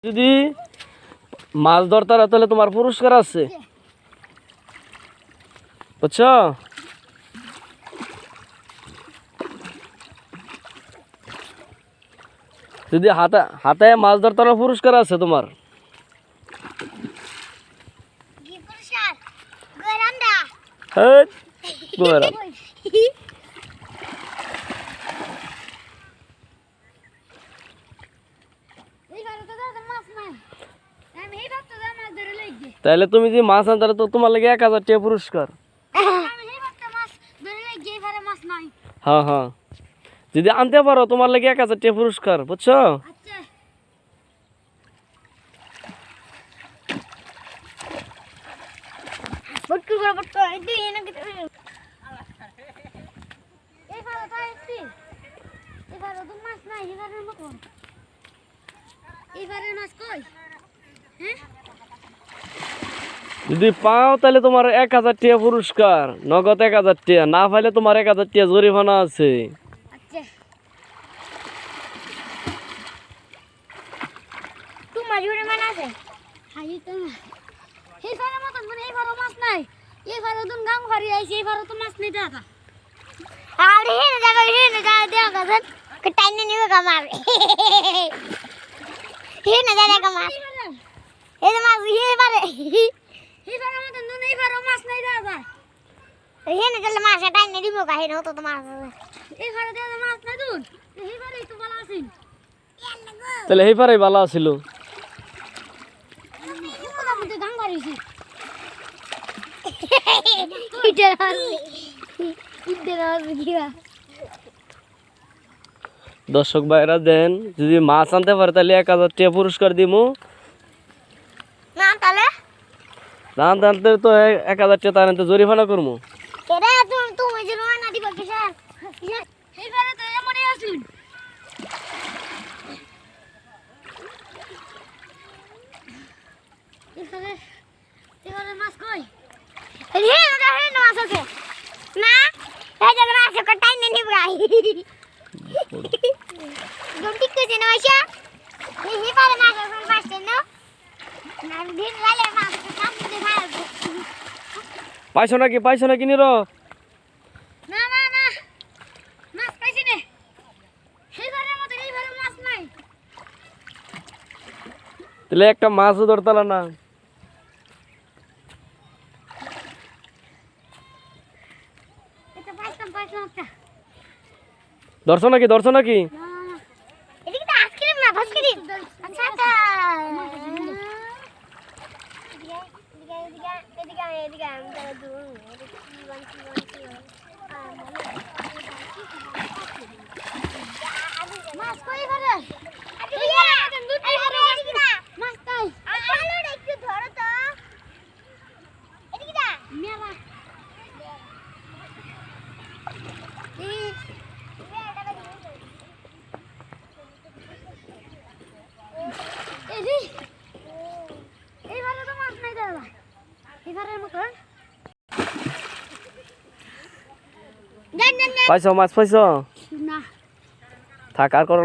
যদি মাছ ধরতে পারো তাহলে তোমার পুরস্কার আছে, বুঝছো? যদি হাতে মাছ ধরতে পারো পুরস্কার আছে তোমার। হেৎ, গোরাম। তাহলে তুমি যে মাছ আনতে তো তোমার লাগে 1000 টাকা পুরস্কার। হ্যাঁ হ্যাঁ, যদি আনতে পারো তোমার লাগে 1000 টাকা পুরস্কার, বুঝছো? যদি পাও তাহলে তোমার 1000 টাকা পুরস্কার, নগদ 1000 টাকা। না পাইলে তোমার 1000 টাকা জরিমানা আছে। তাহলে এই পারে ভালো আছিল। দর্শক ভাইরা দেন, যদি মাছ আনতে পারে তাহলে 1000 টাকা পুরস্কার দিমু। না আনতে তো 1000 টাকা তার জরিমানা করবো। পাইছো নাকি নির? তাহলে একটা মাছও ধরতালা না। ধরছো নাকি? পাইছো মাছ পাইছো? থাক আর করো।